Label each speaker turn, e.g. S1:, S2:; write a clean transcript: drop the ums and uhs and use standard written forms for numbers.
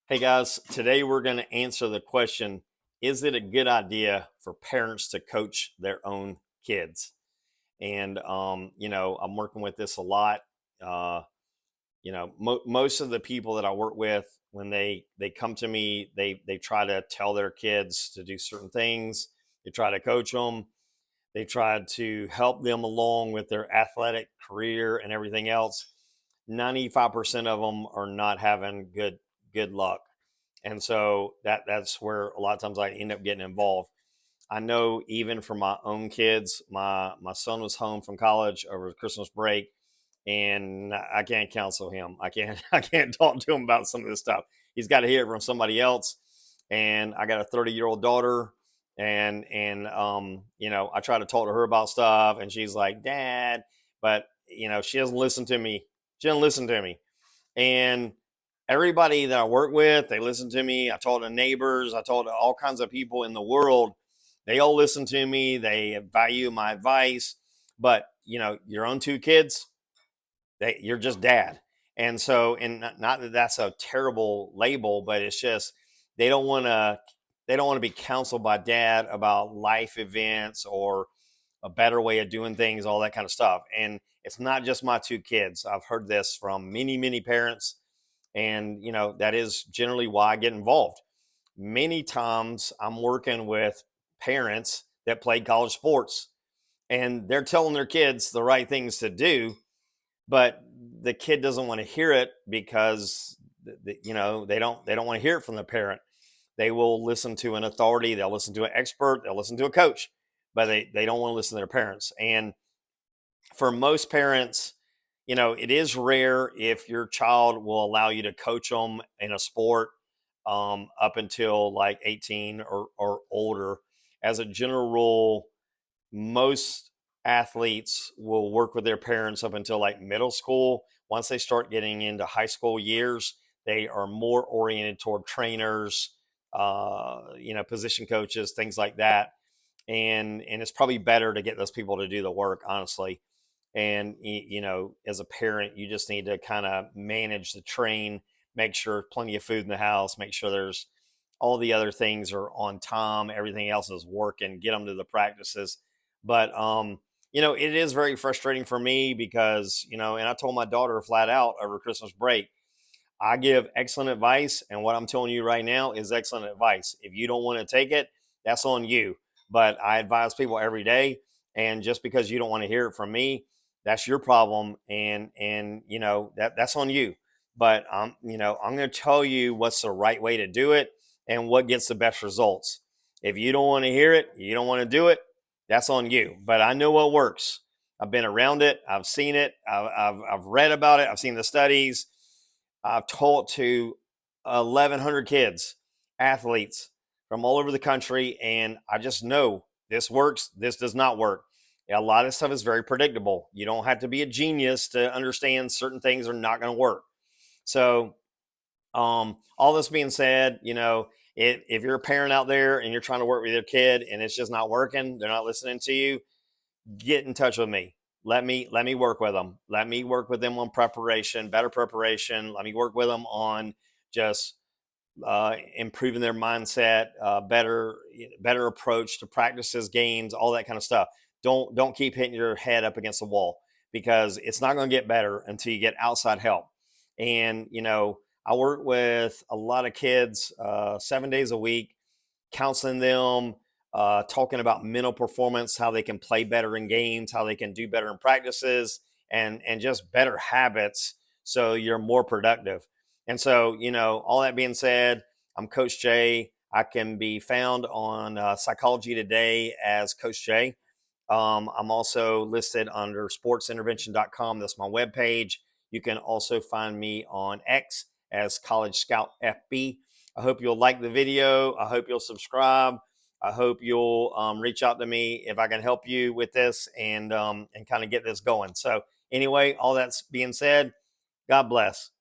S1: Hey guys, today we're going to answer the question, is it a good idea for parents to coach their own kids? And I'm working with this a lot. Uh, most of the people that I work with, when they come to me, they try to tell their kids to do certain things. They try to coach them. They try to help them along with their athletic career and everything else. 95% of them are not having good luck, and so that's where a lot of times I end up getting involved. I know even for my own kids, my son was home from college over Christmas break, and I can't counsel him. I can't I can't talk to him about some of this stuff. He's got to hear it from somebody else. And I got a 30-year-old daughter, and I try to talk to her about stuff, and she's like, "Dad," but she doesn't listen to me. She doesn't listen to me, and everybody that I work with, they listen to me. I talk to neighbors, I talk to all kinds of people in the world. They all listen to me. They value my advice. But your own two kids, you're just dad. And so, and not that that's a terrible label, but it's just they don't want to they don't want to be counseled by dad about life events or a better way of doing things, all that kind of stuff. And it's not just my two kids. I've heard this from many parents, and that is generally why I get involved. Many times I'm working with parents that played college sports, and they're telling their kids the right things to do, but the kid doesn't want to hear it because they don't want to hear it from the parent. They will listen to an authority, they'll listen to an expert, they'll listen to a coach, but they don't want to listen to their parents. And for most parents, it is rare if your child will allow you to coach them in a sport up until like 18 or older. As a general rule, most athletes will work with their parents up until like middle school. Once they start getting into high school years, they are more oriented toward trainers, position coaches, things like that. And it's probably better to get those people to do the work, honestly. And as a parent, you just need to kind of manage the train, make sure plenty of food in the house, make sure there's all the other things are on time, everything else is working, get them to the practices. But it is very frustrating for me because and I told my daughter flat out over Christmas break, I give excellent advice, and what I'm telling you right now is excellent advice. If you don't want to take it, that's on you. But I advise people every day, and just because you don't want to hear it from me, that's your problem, and that's on you. But I'm going to tell you what's the right way to do it and what gets the best results. If you don't want to hear it, you don't want to do it, that's on you. But I know what works. I've been around it. I've seen it. I've read about it. I've seen the studies. I've taught to 1,100 kids, athletes from all over the country, and I just know this works, this does not work. A lot of stuff is very predictable. You don't have to be a genius to understand certain things are not going to work. So, all this being said, if you're a parent out there and you're trying to work with your kid and it's just not working, they're not listening to you, get in touch with me. Let me work with them. Let me work with them on preparation, better preparation. Let me work with them on just improving their mindset, better approach to practices, games, all that kind of stuff. Don't keep hitting your head up against the wall, because it's not going to get better until you get outside help. And I work with a lot of kids 7 days a week, counseling them, talking about mental performance, how they can play better in games, how they can do better in practices, and just better habits so you're more productive. And so, all that being said, I'm Coach Jay. I can be found on Psychology Today as Coach Jay. I'm also listed under sportsintervention.com. That's my webpage. You can also find me on X as College Scout FB. I hope you'll like the video. I hope you'll subscribe. I hope you'll reach out to me if I can help you with this and kind of get this going. So anyway, all that's being said, God bless.